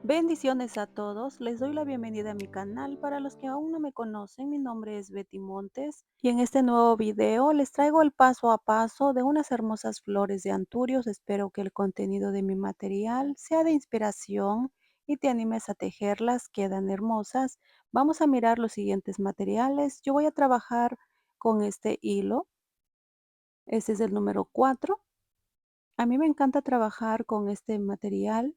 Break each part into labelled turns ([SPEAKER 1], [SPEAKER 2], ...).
[SPEAKER 1] Bendiciones a todos, les doy la bienvenida a mi canal. Para los que aún no me conocen, mi nombre es Betty Montes y en este nuevo video les traigo el paso a paso de unas hermosas flores de anturios. Espero que el contenido de mi material sea de inspiración y te animes a tejerlas, quedan hermosas. Vamos a mirar los siguientes materiales. Yo voy a trabajar con este hilo, este es el número 4. A mí me encanta trabajar con este material.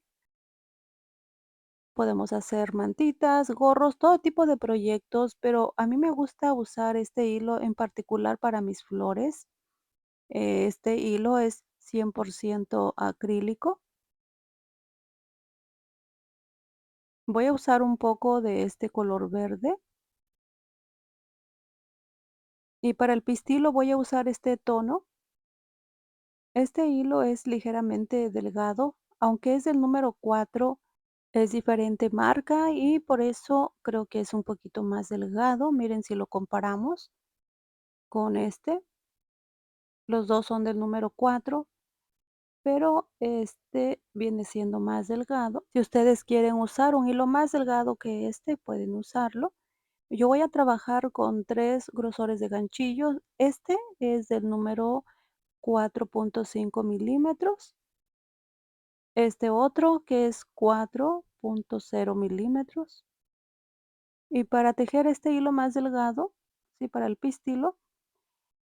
[SPEAKER 1] Podemos hacer mantitas, gorros, todo tipo de proyectos, pero a mí me gusta usar este hilo en particular para mis flores. Este hilo es 100% acrílico. Voy a usar un poco de este color verde. Y para el pistilo voy a usar este tono. Este hilo es ligeramente delgado, aunque es del número 4, es diferente marca y por eso creo que es un poquito más delgado. Miren si lo comparamos con este. Los dos son del número 4, pero este viene siendo más delgado. Si ustedes quieren usar un hilo más delgado que este, pueden usarlo. Yo voy a trabajar con 3 grosores de ganchillos. Este es del número 4.5 milímetros. Este otro que es 4.0 milímetros. Y para tejer este hilo más delgado, sí, para el pistilo,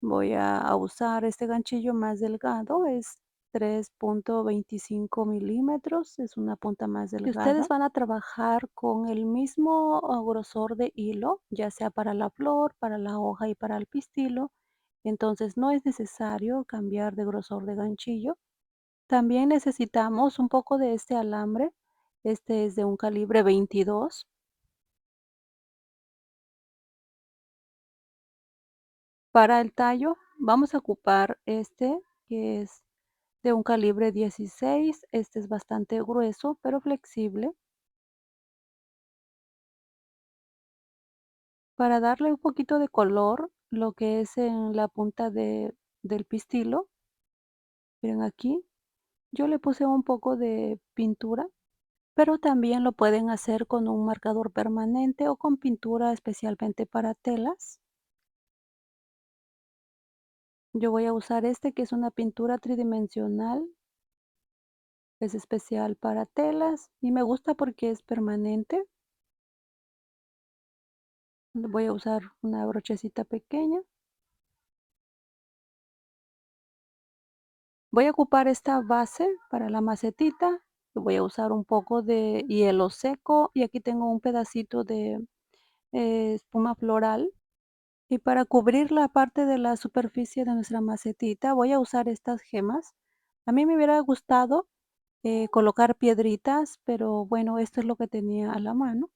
[SPEAKER 1] voy a usar este ganchillo más delgado, es 3.25 milímetros, es una punta más delgada. Si ustedes van a trabajar con el mismo grosor de hilo, ya sea para la flor, para la hoja y para el pistilo, entonces no es necesario cambiar de grosor de ganchillo. También necesitamos un poco de este alambre, este es de un calibre 22. Para el tallo vamos a ocupar este que es de un calibre 16. Este es bastante grueso, pero flexible. Para darle un poquito de color, lo que es en la punta del pistilo, miren aquí, yo le puse un poco de pintura, pero también lo pueden hacer con un marcador permanente o con pintura especialmente para telas. Yo voy a usar este que es una pintura tridimensional, es especial para telas y me gusta porque es permanente. Voy a usar una brochecita pequeña. Voy a ocupar esta base para la macetita. Voy a usar un poco de hielo seco y aquí tengo un pedacito de espuma floral. Y para cubrir la parte de la superficie de nuestra macetita voy a usar estas gemas. A mí me hubiera gustado colocar piedritas, pero bueno, esto es lo que tenía a la mano.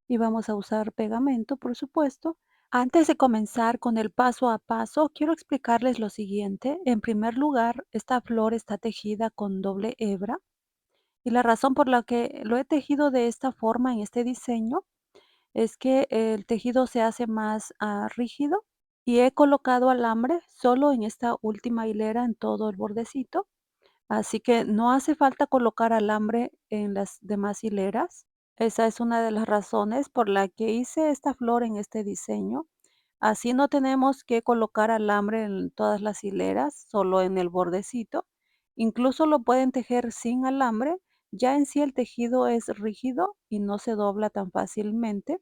[SPEAKER 1] Y vamos a usar pegamento, por supuesto. Antes de comenzar con el paso a paso, quiero explicarles lo siguiente. En primer lugar, esta flor está tejida con doble hebra y la razón por la que lo he tejido de esta forma en este diseño es que el tejido se hace más rígido y he colocado alambre solo en esta última hilera en todo el bordecito, así que no hace falta colocar alambre en las demás hileras. Esa es una de las razones por la que hice esta flor en este diseño. Así no tenemos que colocar alambre en todas las hileras, solo en el bordecito. Incluso lo pueden tejer sin alambre. Ya en sí el tejido es rígido y no se dobla tan fácilmente.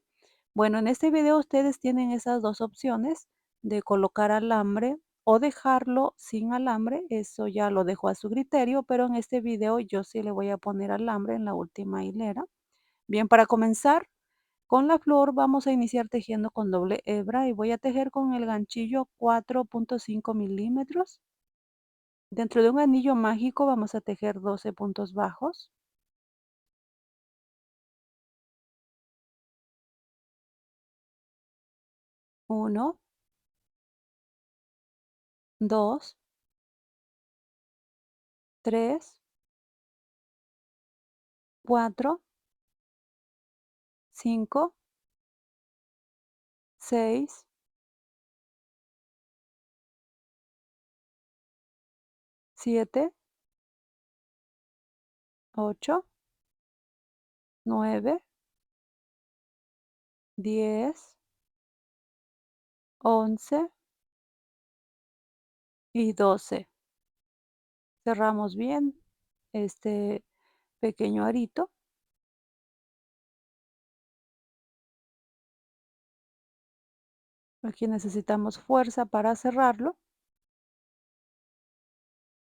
[SPEAKER 1] Bueno, en este video ustedes tienen esas dos opciones de colocar alambre o dejarlo sin alambre. Eso ya lo dejo a su criterio, pero en este video yo sí le voy a poner alambre en la última hilera. Bien, para comenzar con la flor vamos a iniciar tejiendo con doble hebra y voy a tejer con el ganchillo 4.5 milímetros. Dentro de un anillo mágico vamos a tejer 12 puntos bajos. 1, 2, 3, 4, 5, 6, 7, 8, 9, 10, 11 y 12. Cerramos bien este pequeño arito. Aquí necesitamos fuerza para cerrarlo.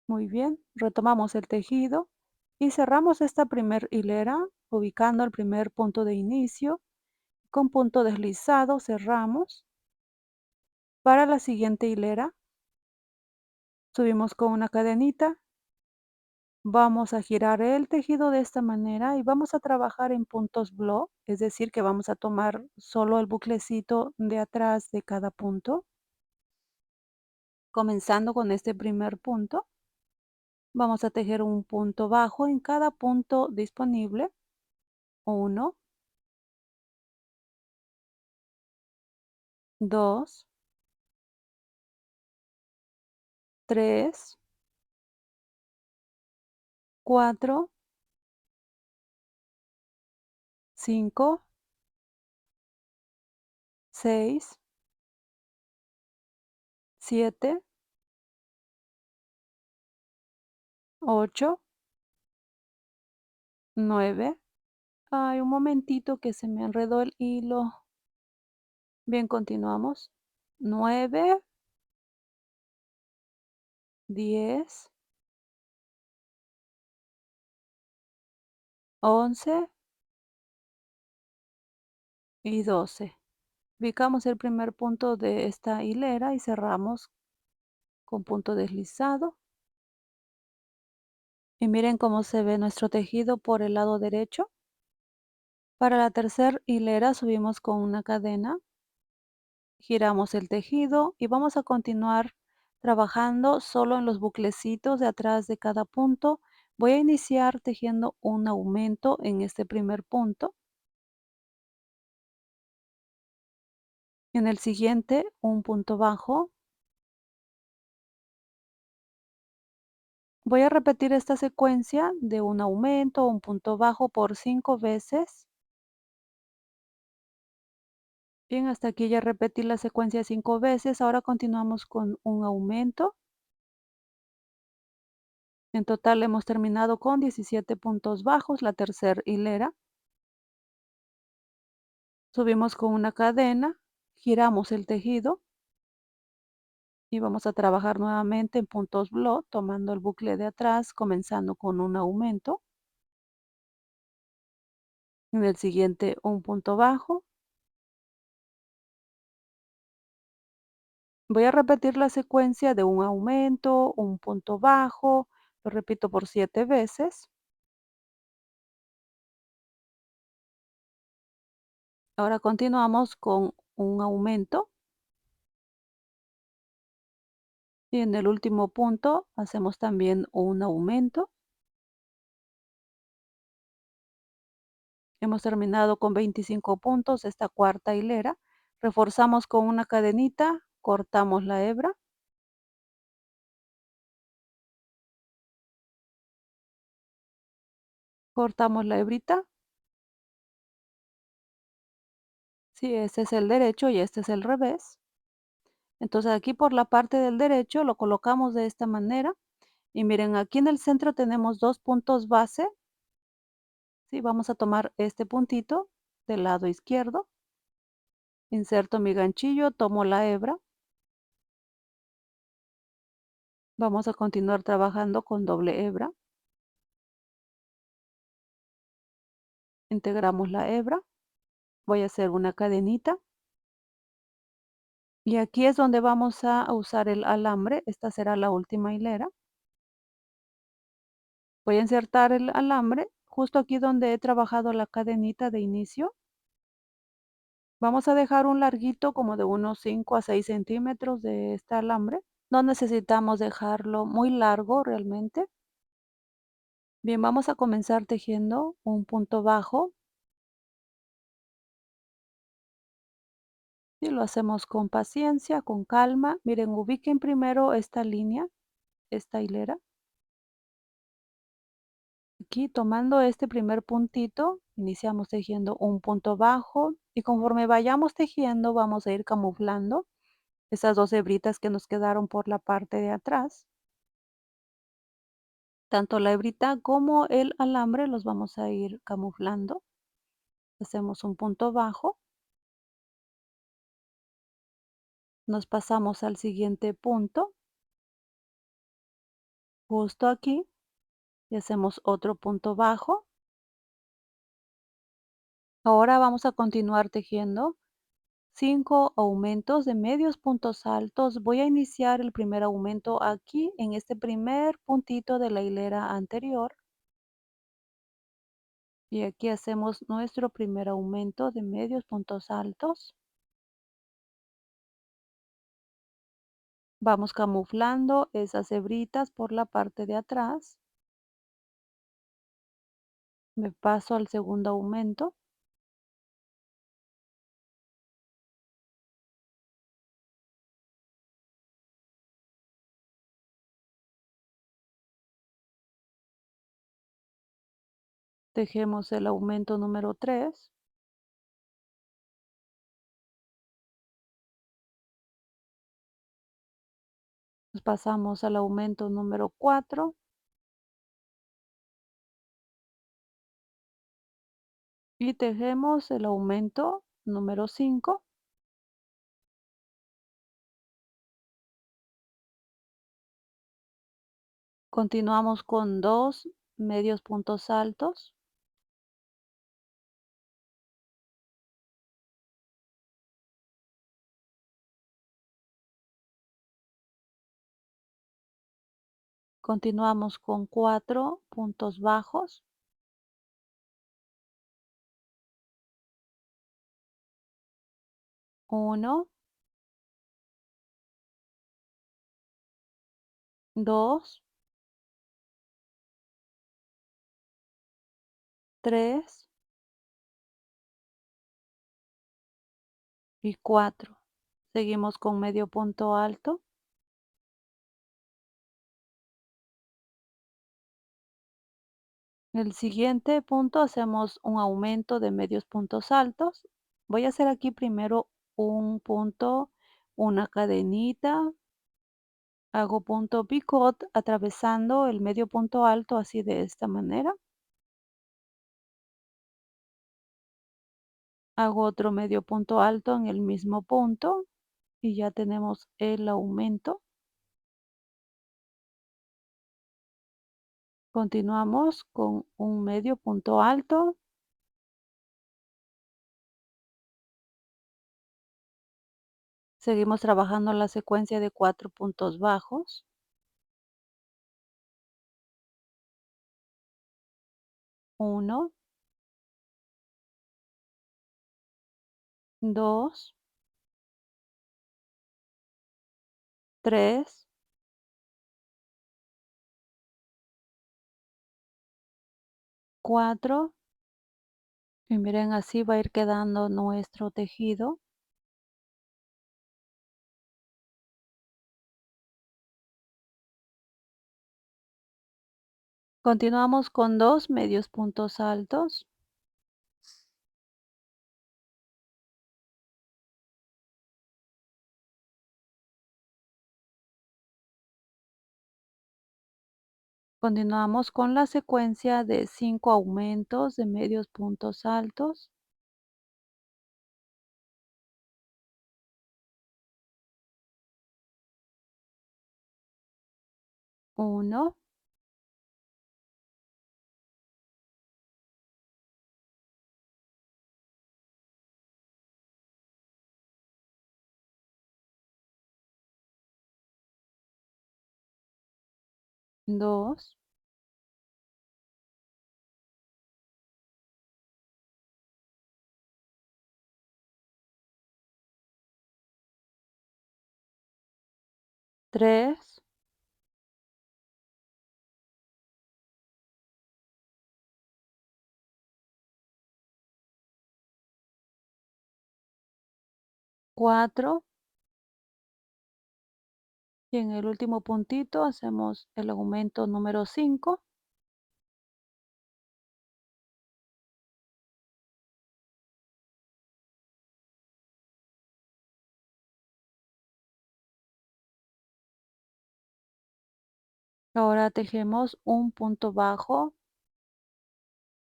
[SPEAKER 1] Muy bien, retomamos el tejido y cerramos esta primer hilera ubicando el primer punto de inicio. Con punto deslizado cerramos. Para la siguiente hilera subimos con una cadenita. Vamos a girar el tejido de esta manera y vamos a trabajar en puntos block, es decir, que vamos a tomar solo el buclecito de atrás de cada punto. Comenzando con este primer punto, vamos a tejer un punto bajo en cada punto disponible. 1, 2, 3, 4, 5, 6, 7, 8, 9. Ay, un momentito que se me enredó el hilo. Bien, continuamos. 9, 10, 11 y 12. Ubicamos el primer punto de esta hilera y cerramos con punto deslizado. Y miren cómo se ve nuestro tejido por el lado derecho. Para la tercera hilera subimos con una cadena, giramos el tejido y vamos a continuar trabajando solo en los buclecitos de atrás de cada punto. Voy a iniciar tejiendo un aumento en este primer punto. En el siguiente, un punto bajo. Voy a repetir esta secuencia de un aumento, un punto bajo por 5 veces. Bien, hasta aquí ya repetí la secuencia 5 veces. Ahora continuamos con un aumento. En total hemos terminado con 17 puntos bajos, la tercera hilera. Subimos con una cadena, giramos el tejido y vamos a trabajar nuevamente en puntos block, tomando el bucle de atrás, comenzando con un aumento. En el siguiente, un punto bajo. Voy a repetir la secuencia de un aumento, un punto bajo, lo repito por 7 veces. Ahora continuamos con un aumento y en el último punto hacemos también un aumento. Hemos terminado con 25 puntos esta cuarta hilera. Reforzamos con una cadenita, cortamos la hebra. Cortamos la hebrita. Sí, este es el derecho y este es el revés. Entonces aquí por la parte del derecho lo colocamos de esta manera. Y miren, aquí en el centro tenemos dos puntos base. Sí, vamos a tomar este puntito del lado izquierdo. Inserto mi ganchillo, tomo la hebra. Vamos a continuar trabajando con doble hebra. Integramos la hebra. Voy a hacer una cadenita. Y aquí es donde vamos a usar el alambre. Esta será la última hilera. Voy a insertar el alambre justo aquí donde he trabajado la cadenita de inicio. Vamos a dejar un larguito como de unos 5 a 6 centímetros de este alambre. No necesitamos dejarlo muy largo realmente. Bien, vamos a comenzar tejiendo un punto bajo. Y lo hacemos con paciencia, con calma. Miren, ubiquen primero esta línea, esta hilera. Aquí, tomando este primer puntito, iniciamos tejiendo un punto bajo y conforme vayamos tejiendo, vamos a ir camuflando esas 2 hebritas que nos quedaron por la parte de atrás. Tanto la hebrita como el alambre los vamos a ir camuflando. Hacemos un punto bajo, nos pasamos al siguiente punto, justo aquí, y hacemos otro punto bajo. Ahora vamos a continuar tejiendo 5 aumentos de medios puntos altos. Voy a iniciar el primer aumento aquí en este primer puntito de la hilera anterior. Y aquí hacemos nuestro primer aumento de medios puntos altos. Vamos camuflando esas hebritas por la parte de atrás. Me paso al segundo aumento. Tejemos el aumento número 3. Nos pasamos al aumento número 4 y tejemos el aumento número 5. Continuamos con 2 medios puntos altos. Continuamos con 4 puntos bajos. 1, 2, 3 y 4. Seguimos con medio punto alto. En el siguiente punto hacemos un aumento de medios puntos altos. Voy a hacer aquí primero un punto, una cadenita, hago punto picot atravesando el medio punto alto así de esta manera. Hago otro medio punto alto en el mismo punto y ya tenemos el aumento. Continuamos con un medio punto alto. Seguimos trabajando la secuencia de 4 puntos bajos. 1, 2, 3, 4 y miren, así va a ir quedando nuestro tejido. Continuamos con 2 medios puntos altos. 'Continuamos con la secuencia de 5 aumentos de medios puntos altos. 1, 2, 3, 4 y en el último puntito hacemos el aumento número 5. Ahora tejemos un punto bajo.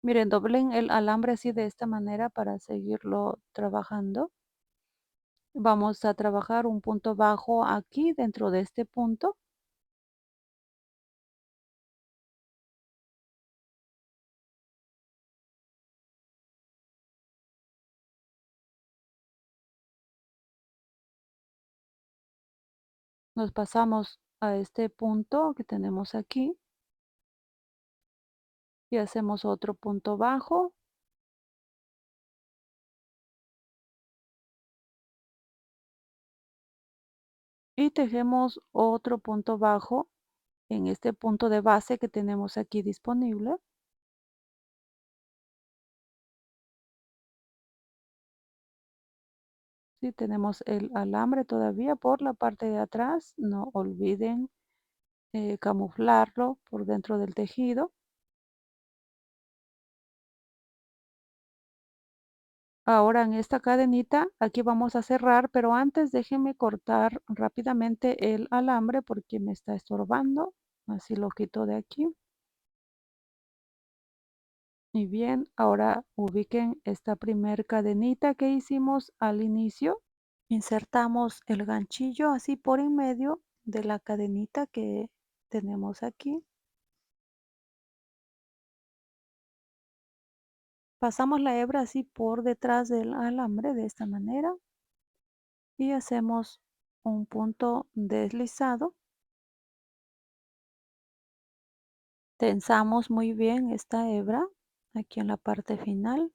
[SPEAKER 1] Miren, doblen el alambre así de esta manera para seguirlo trabajando. Vamos a trabajar un punto bajo aquí dentro de este punto. Nos pasamos a este punto que tenemos aquí y hacemos otro punto bajo. Y tejemos otro punto bajo en este punto de base que tenemos aquí disponible. Si tenemos el alambre todavía por la parte de atrás, no olviden camuflarlo por dentro del tejido. Ahora en esta cadenita, aquí vamos a cerrar, pero antes déjenme cortar rápidamente el alambre porque me está estorbando. Así lo quito de aquí. Y bien, ahora ubiquen esta primer cadenita que hicimos al inicio. Insertamos el ganchillo así por en medio de la cadenita que tenemos aquí. Pasamos la hebra así por detrás del alambre de esta manera y hacemos un punto deslizado. Tensamos muy bien esta hebra aquí en la parte final.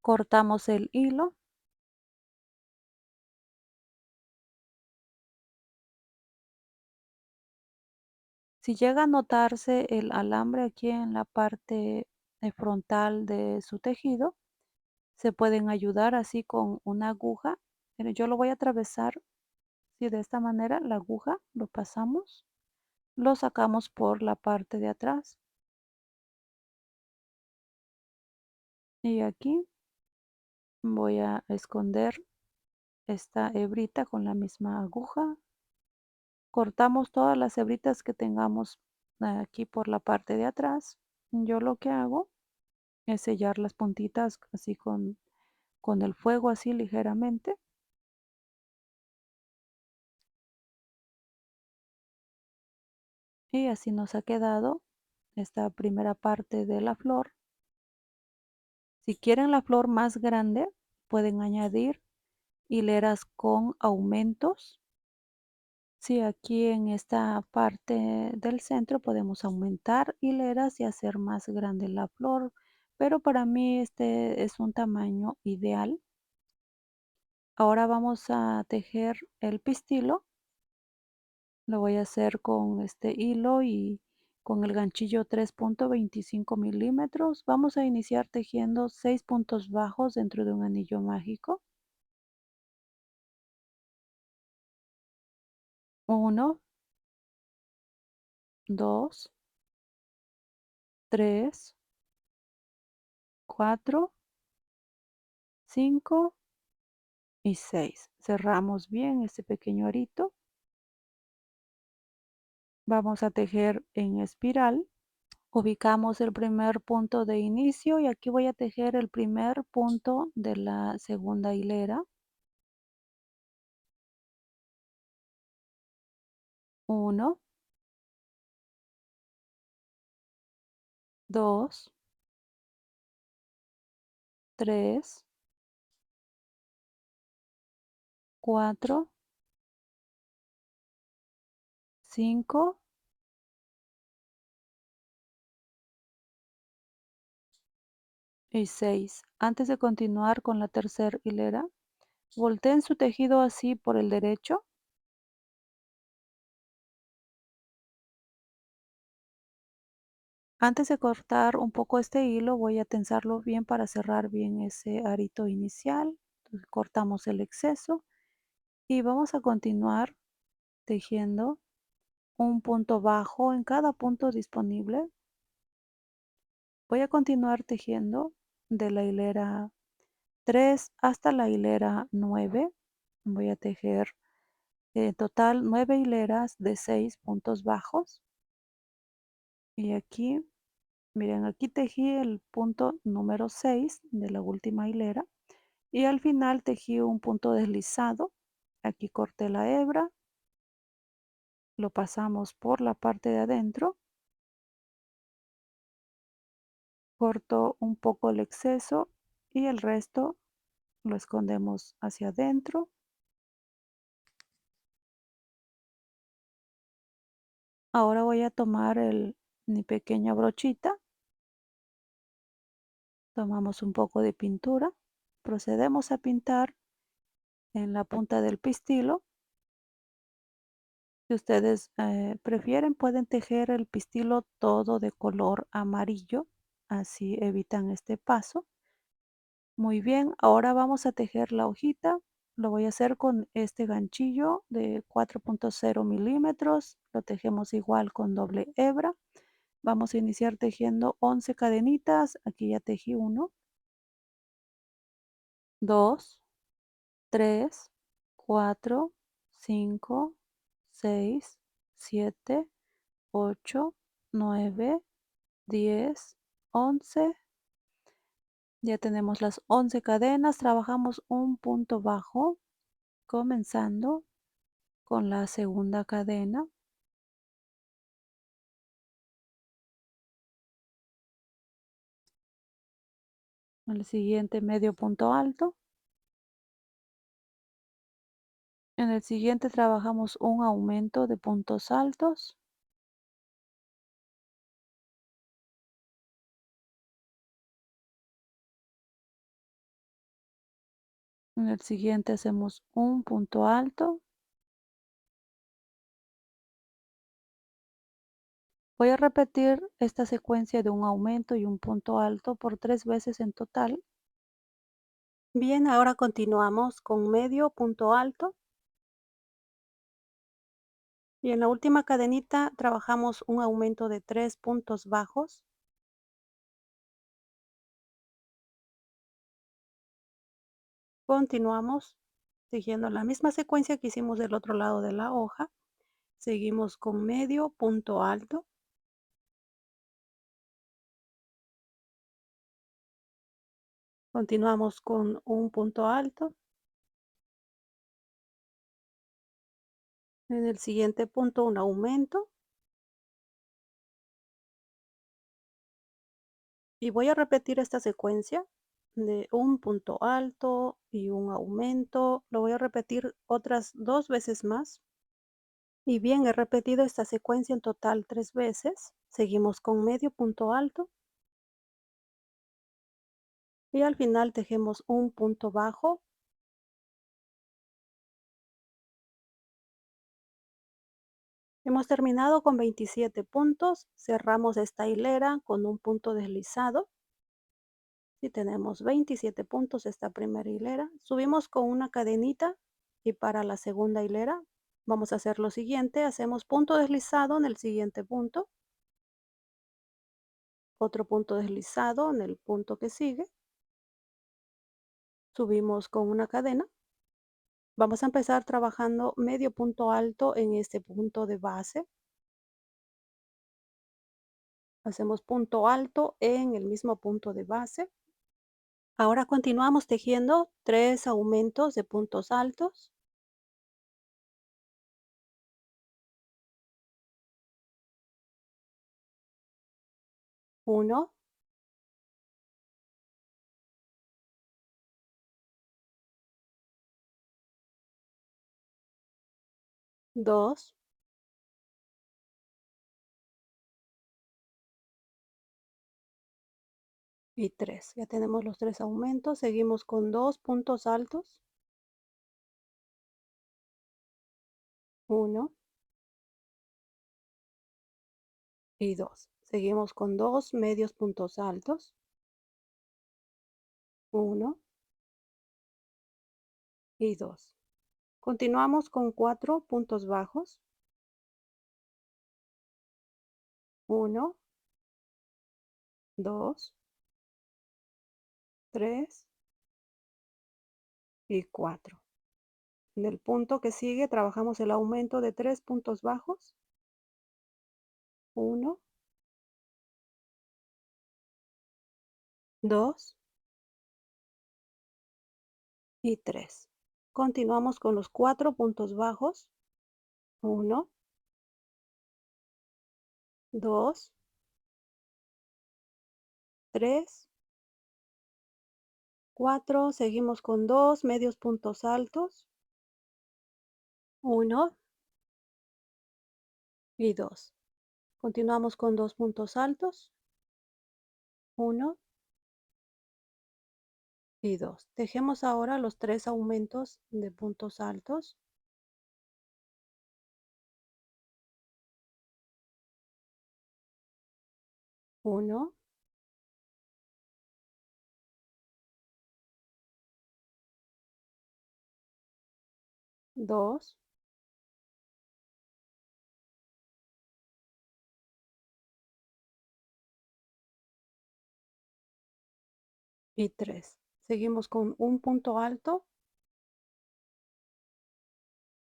[SPEAKER 1] Cortamos el hilo. Si llega a notarse el alambre aquí en la parte frontal de su tejido, se pueden ayudar así con una aguja. Pero yo lo voy a atravesar y de esta manera la aguja lo pasamos, lo sacamos por la parte de atrás. Y aquí voy a esconder esta hebrita con la misma aguja. Cortamos todas las hebritas que tengamos aquí por la parte de atrás. Yo lo que hago es sellar las puntitas así con el fuego así ligeramente. Y así nos ha quedado esta primera parte de la flor. Si quieren la flor más grande, pueden añadir hileras con aumentos. Sí, aquí en esta parte del centro podemos aumentar hileras y hacer más grande la flor, pero para mí este es un tamaño ideal. Ahora vamos a tejer el pistilo. Lo voy a hacer con este hilo y con el ganchillo 3.25 milímetros. Vamos a iniciar tejiendo 6 puntos bajos dentro de un anillo mágico. 1, 2, 3, 4, 5 y 6. Cerramos bien este pequeño arito. Vamos a tejer en espiral. Ubicamos el primer punto de inicio y aquí voy a tejer el primer punto de la segunda hilera. 1, 2, 3, 4, 5 y 6. Antes de continuar con la tercera hilera, volteen su tejido así por el derecho. Antes de cortar un poco este hilo, voy a tensarlo bien para cerrar bien ese arito inicial. Entonces, cortamos el exceso y vamos a continuar tejiendo un punto bajo en cada punto disponible. Voy a continuar tejiendo de la hilera 3 hasta la hilera 9. Voy a tejer En total 9 hileras de 6 puntos bajos. Y aquí, miren, aquí tejí el punto número 6 de la última hilera. Y al final tejí un punto deslizado. Aquí corté la hebra, lo pasamos por la parte de adentro, corto un poco el exceso y el resto lo escondemos hacia adentro. Ahora voy a tomar mi pequeña brochita, tomamos un poco de pintura, procedemos a pintar en la punta del pistilo. Si ustedes prefieren, pueden tejer el pistilo todo de color amarillo, así evitan este paso. Muy bien, ahora vamos a tejer la hojita. Lo voy a hacer con este ganchillo de 4.0 milímetros. Lo tejemos igual con doble hebra. Vamos a iniciar tejiendo 11 cadenitas. Aquí ya tejí 1, 2, 3, 4, 5, 6, 7, 8, 9, 10, 11. Ya tenemos las 11 cadenas. Trabajamos un punto bajo, comenzando con la segunda cadena. En el siguiente medio punto alto. En el siguiente trabajamos un aumento de puntos altos. En el siguiente hacemos un punto alto. Voy a repetir esta secuencia de un aumento y un punto alto por 3 veces en total. Bien, ahora continuamos con medio punto alto. Y en la última cadenita trabajamos un aumento de 3 puntos bajos. Continuamos siguiendo la misma secuencia que hicimos del otro lado de la hoja. Seguimos con medio punto alto. Continuamos con un punto alto. En el siguiente punto un aumento. Y voy a repetir esta secuencia de un punto alto y un aumento. Lo voy a repetir otras 2 veces más. Y bien, he repetido esta secuencia en total 3 veces. Seguimos con medio punto alto. Y al final tejemos un punto bajo. Hemos terminado con 27 puntos. Cerramos esta hilera con un punto deslizado. Y tenemos 27 puntos esta primera hilera. Subimos con una cadenita y para la segunda hilera vamos a hacer lo siguiente. Hacemos punto deslizado en el siguiente punto. Otro punto deslizado en el punto que sigue. Subimos con una cadena. Vamos a empezar trabajando medio punto alto en este punto de base. Hacemos punto alto en el mismo punto de base. Ahora continuamos tejiendo 3 aumentos de puntos altos. 1, 2, y 3. Ya tenemos los 3 aumentos. Seguimos con 2 puntos altos. 1 y 2. Seguimos con 2 medios puntos altos. 1 y 2. Continuamos con 4 puntos bajos. 1, 2, 3 y 4. En el punto que sigue trabajamos el aumento de 3 puntos bajos. 1, 2 y 3. Continuamos con los 4 puntos bajos. 1, 2, 3, 4. Seguimos con 2 medios puntos altos. 1 y 2. Continuamos con 2 puntos altos. 1 y 2. Tejemos ahora los 3 aumentos de puntos altos. 1, 2 y 3. Seguimos con un punto alto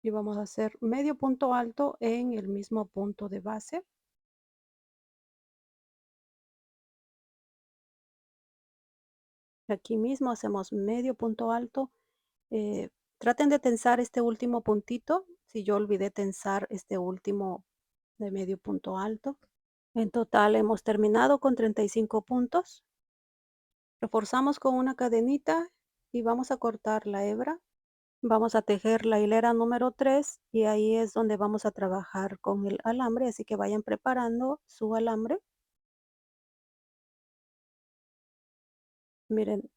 [SPEAKER 1] y vamos a hacer medio punto alto en el mismo punto de base. Aquí mismo hacemos medio punto alto. Traten de tensar este último puntito. Si yo olvidé tensar este último de medio punto alto. En total hemos terminado con 35 puntos. Reforzamos con una cadenita y vamos a cortar la hebra. Vamos a tejer la hilera número 3 y ahí es donde vamos a trabajar con el alambre, así que vayan preparando su alambre. Miren,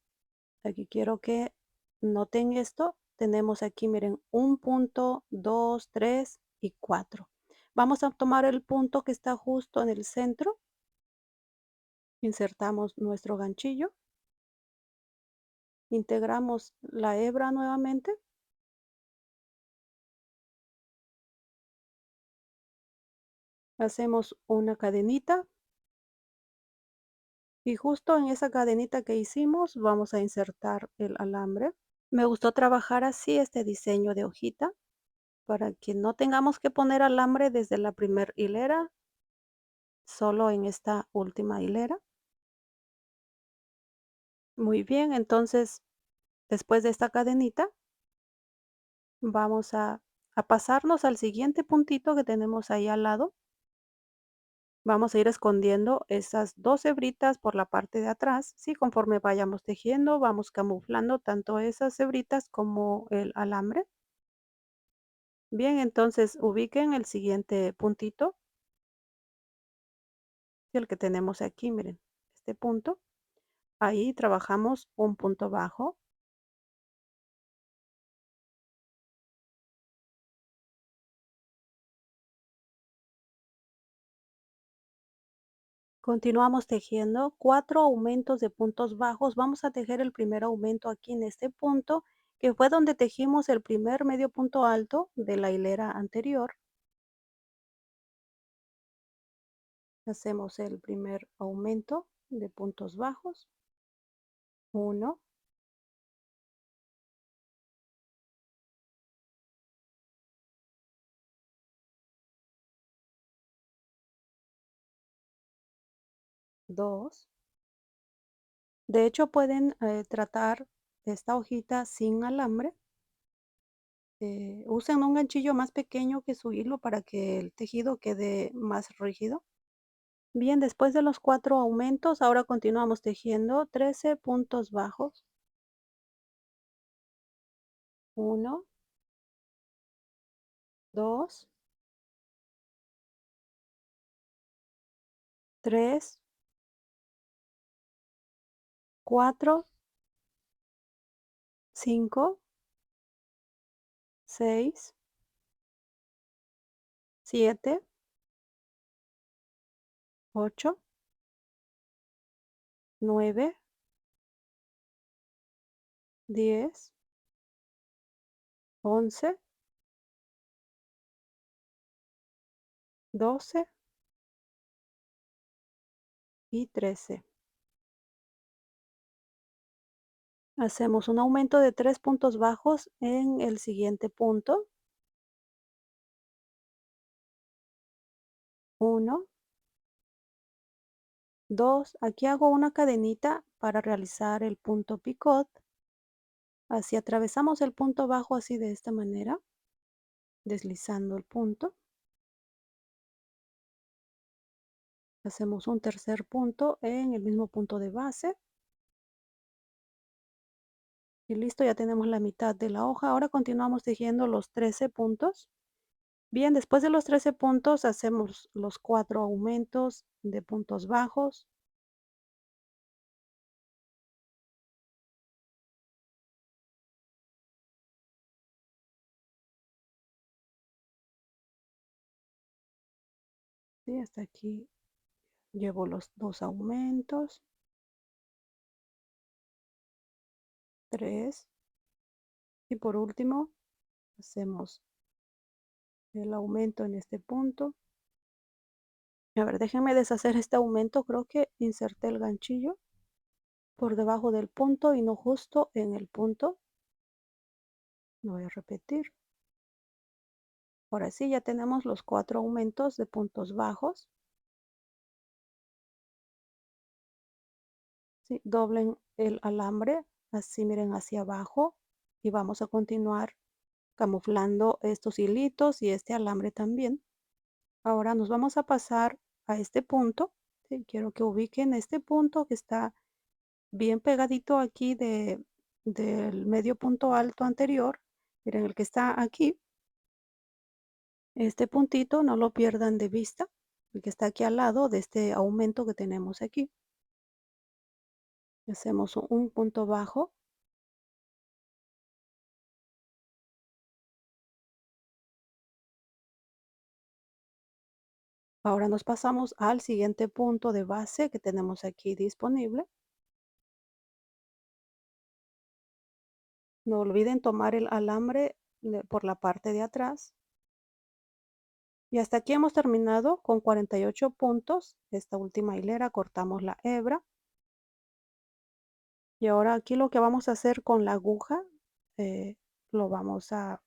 [SPEAKER 1] aquí quiero que noten esto. Tenemos aquí, miren, un punto, 2, 3 y 4. Vamos a tomar el punto que está justo en el centro. Insertamos nuestro ganchillo. Integramos la hebra nuevamente. Hacemos una cadenita. Y justo en esa cadenita que hicimos, vamos a insertar el alambre. Me gustó trabajar así este diseño de hojita para que no tengamos que poner alambre desde la primer hilera, solo en esta última hilera. Muy bien, entonces después de esta cadenita, vamos a pasarnos al siguiente puntito que tenemos ahí al lado. Vamos a ir escondiendo esas 2 hebritas por la parte de atrás. Sí, conforme vayamos tejiendo, vamos camuflando tanto esas hebritas como el alambre. Bien, entonces ubiquen el siguiente puntito, el que tenemos aquí, miren, este punto. Ahí trabajamos un punto bajo. Continuamos tejiendo 4 aumentos de puntos bajos. Vamos a tejer el primer aumento aquí en este punto, que fue donde tejimos el primer medio punto alto de la hilera anterior. Hacemos el primer aumento de puntos bajos. 1, 2. De hecho, pueden tratar esta hojita sin alambre. Usen un ganchillo más pequeño que su hilo para que el tejido quede más rígido. Bien, después de los 4 aumentos, ahora continuamos tejiendo 13 puntos bajos. 1, 2, 3, 4, 5, 6, 7, 8, 9, 10, 11, 12 y 13. Hacemos un aumento de 3 puntos bajos en el siguiente punto. 1, 2. Aquí hago una cadenita para realizar el punto picot. Así atravesamos el punto bajo así de esta manera, deslizando el punto. Hacemos un tercer punto en el mismo punto de base. Y listo, ya tenemos la mitad de la hoja. Ahora continuamos tejiendo los 13 puntos. Bien, después de los 13 puntos hacemos los 4 aumentos de puntos bajos. Y hasta aquí llevo los 2 aumentos, 3. Y por último hacemos el aumento en este punto. A ver, déjenme deshacer este aumento. Creo que inserté el ganchillo por debajo del punto y no justo en el punto. Lo voy a repetir. Ahora sí, ya tenemos los 4 aumentos de puntos bajos. Sí, doblen el alambre, así miren hacia abajo y vamos a continuar camuflando estos hilitos y este alambre también. Ahora nos vamos a pasar a este punto. Sí, quiero que ubiquen este punto que está bien pegadito aquí del medio punto alto anterior. Miren el que está aquí. Este puntito no lo pierdan de vista, el que está aquí al lado de este aumento que tenemos aquí. Hacemos un punto bajo. Ahora nos pasamos al siguiente punto de base que tenemos aquí disponible. No olviden tomar el alambre por la parte de atrás. Y hasta aquí hemos terminado con 48 puntos. Esta última hilera cortamos la hebra. Y ahora aquí lo que vamos a hacer con la aguja, lo vamos a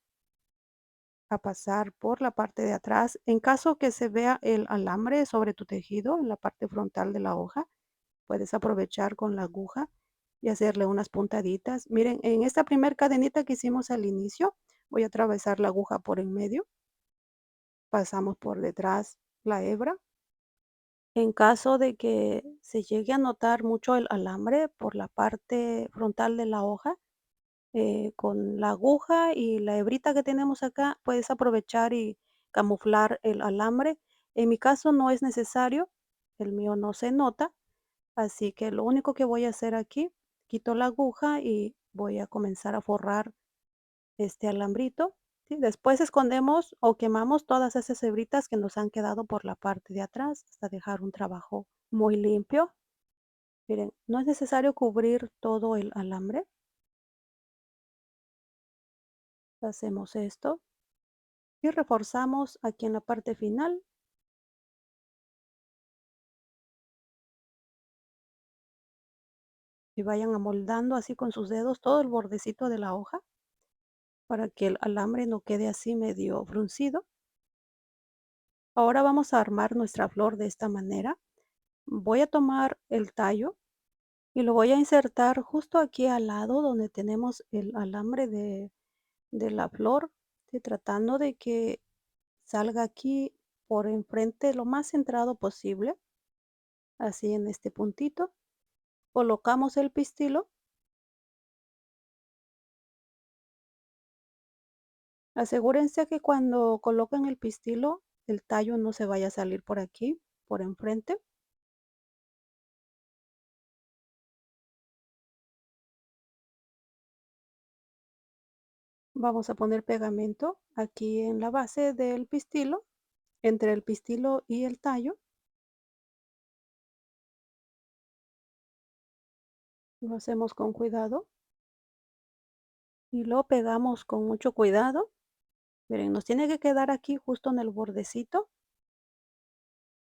[SPEAKER 1] pasar por la parte de atrás. En caso que se vea el alambre sobre tu tejido, en la parte frontal de la hoja, puedes aprovechar con la aguja y hacerle unas puntaditas. Miren, en esta primer cadenita que hicimos al inicio, voy a atravesar la aguja por en medio. Pasamos por detrás la hebra. En caso de que se llegue a notar mucho el alambre por la parte frontal de la hoja, con la aguja y la hebrita que tenemos acá, puedes aprovechar y camuflar el alambre. En mi caso no es necesario, el mío no se nota, así que lo único que voy a hacer aquí, quito la aguja y voy a comenzar a forrar este alambrito. ¿Sí? Después escondemos o quemamos todas esas hebritas que nos han quedado por la parte de atrás hasta dejar un trabajo muy limpio. Miren, no es necesario cubrir todo el alambre. Hacemos esto y reforzamos aquí en la parte final. Y vayan amoldando así con sus dedos todo el bordecito de la hoja para que el alambre no quede así medio fruncido. Ahora vamos a armar nuestra flor de esta manera. Voy a tomar el tallo y lo voy a insertar justo aquí al lado donde tenemos el alambre de la flor, ¿sí? Tratando de que salga aquí por enfrente lo más centrado posible, así en este puntito. Colocamos el pistilo. Asegúrense que cuando coloquen el pistilo, el tallo no se vaya a salir por aquí, por enfrente. Vamos a poner pegamento aquí en la base del pistilo, entre el pistilo y el tallo. Lo hacemos con cuidado y lo pegamos con mucho cuidado. Miren, nos tiene que quedar aquí justo en el bordecito.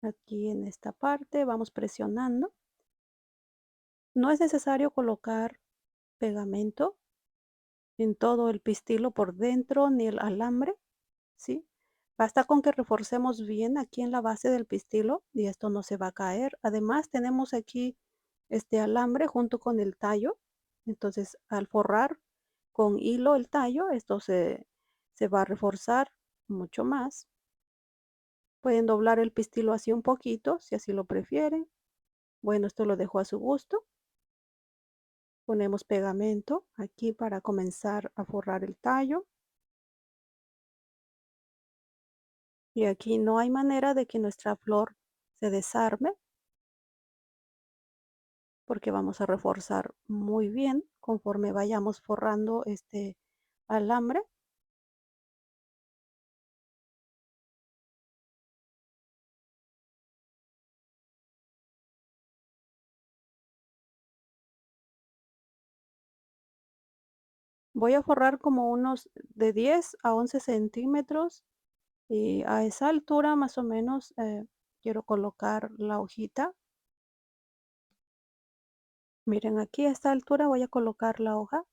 [SPEAKER 1] Aquí en esta parte vamos presionando. No es necesario colocar pegamento en todo el pistilo por dentro, ni el alambre, ¿sí? Basta con que reforcemos bien aquí en la base del pistilo y esto no se va a caer. Además, tenemos aquí este alambre junto con el tallo. Entonces, al forrar con hilo el tallo, esto se va a reforzar mucho más. Pueden doblar el pistilo así un poquito, si así lo prefieren. Bueno, esto lo dejo a su gusto. Ponemos pegamento aquí para comenzar a forrar el tallo. Y aquí no hay manera de que nuestra flor se desarme porque vamos a reforzar muy bien conforme vayamos forrando este alambre. Voy a forrar como unos de 10 a 11 centímetros y a esa altura más o menos quiero colocar la hojita. Miren, aquí a esta altura voy a colocar la hoja.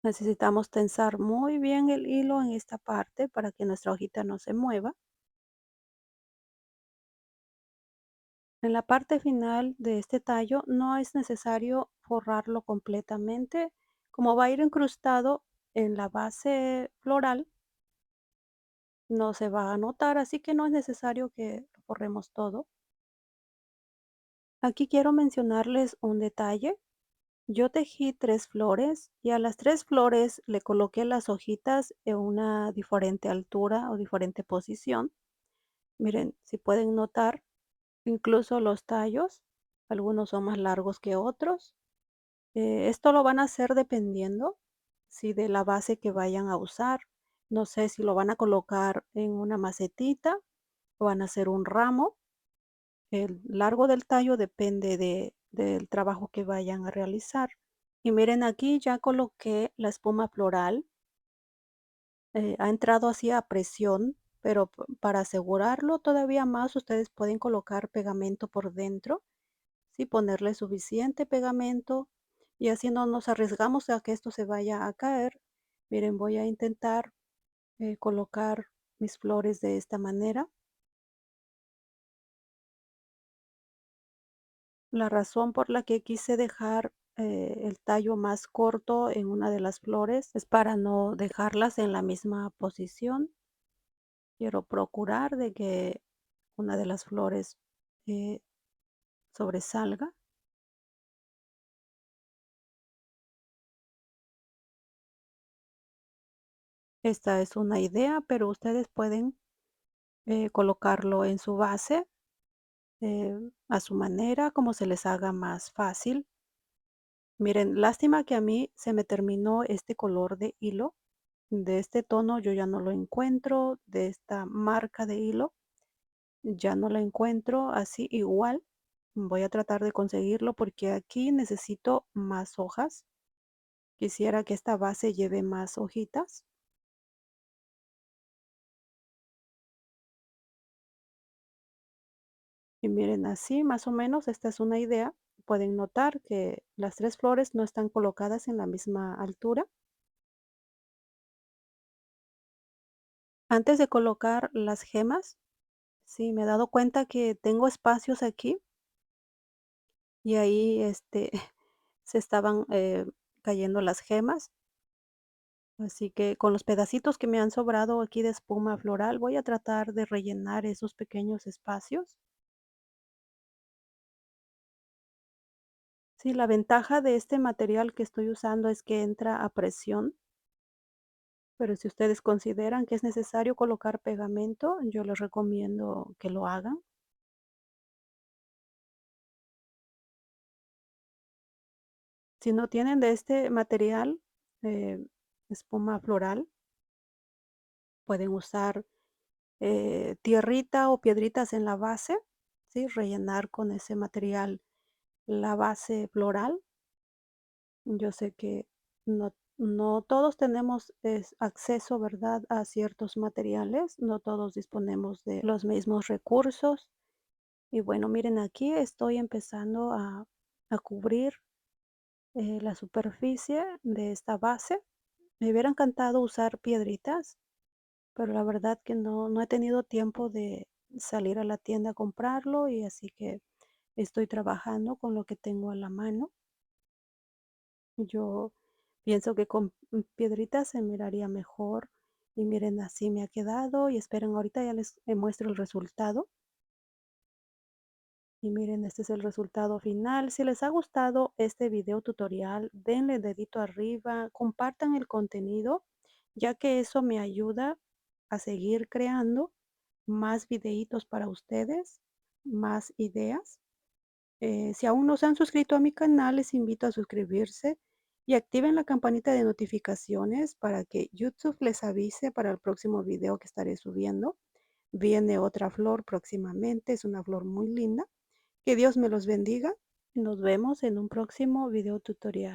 [SPEAKER 1] Necesitamos tensar muy bien el hilo en esta parte para que nuestra hojita no se mueva. En la parte final de este tallo no es necesario forrarlo completamente, como va a ir incrustado en la base floral, no se va a notar, así que no es necesario que lo forremos todo. Aquí quiero mencionarles un detalle. Yo tejí 3 flores y a las 3 flores le coloqué las hojitas en una diferente altura o diferente posición. Miren, si pueden notar, incluso los tallos, algunos son más largos que otros. Esto lo van a hacer dependiendo, sí, de la base que vayan a usar. No sé si lo van a colocar en una macetita o van a hacer un ramo. El largo del tallo depende del trabajo que vayan a realizar. Y miren, aquí ya coloqué la espuma floral. Ha entrado así a presión, pero para asegurarlo todavía más, ustedes pueden colocar pegamento por dentro. Sí, ponerle suficiente pegamento y así no nos arriesgamos a que esto se vaya a caer. Miren, voy a intentar colocar mis flores de esta manera. La razón por la que quise dejar el tallo más corto en una de las flores es para no dejarlas en la misma posición. Quiero procurar de que una de las flores eh, sobresalga. Esta es una idea, pero ustedes pueden colocarlo en su base a su manera, como se les haga más fácil. Miren, lástima que a mí se me terminó este color de hilo. De este tono yo ya no lo encuentro, de esta marca de hilo ya no la encuentro así igual. Voy a tratar de conseguirlo porque aquí necesito más hojas. Quisiera que esta base lleve más hojitas. Y miren, así más o menos, esta es una idea. Pueden notar que las 3 flores no están colocadas en la misma altura. Antes de colocar las gemas, sí, me he dado cuenta que tengo espacios aquí y ahí se estaban cayendo las gemas. Así que con los pedacitos que me han sobrado aquí de espuma floral, voy a tratar de rellenar esos pequeños espacios. Sí, la ventaja de este material que estoy usando es que entra a presión, pero si ustedes consideran que es necesario colocar pegamento, yo les recomiendo que lo hagan. Si no tienen de este material, eh, espuma floral, pueden usar tierrita o piedritas en la base, ¿sí? Rellenar con ese material la base floral Yo sé que no todos tenemos acceso, ¿verdad?, a ciertos materiales, no todos disponemos de los mismos recursos. Y bueno, miren, aquí estoy empezando a cubrir la superficie de esta base. Me hubiera encantado usar piedritas, pero la verdad que no he tenido tiempo de salir a la tienda a comprarlo y así que estoy trabajando con lo que tengo a la mano. Yo pienso que con piedritas se miraría mejor y miren, así me ha quedado y esperen, ahorita ya les muestro el resultado. Y miren, este es el resultado final. Si les ha gustado este video tutorial, denle dedito arriba, compartan el contenido, ya que eso me ayuda a seguir creando más videitos para ustedes, más ideas. Si aún no se han suscrito a mi canal, les invito a suscribirse y activen la campanita de notificaciones para que YouTube les avise para el próximo video que estaré subiendo. Viene otra flor próximamente, es una flor muy linda. Que Dios me los bendiga. Nos vemos en un próximo video tutorial.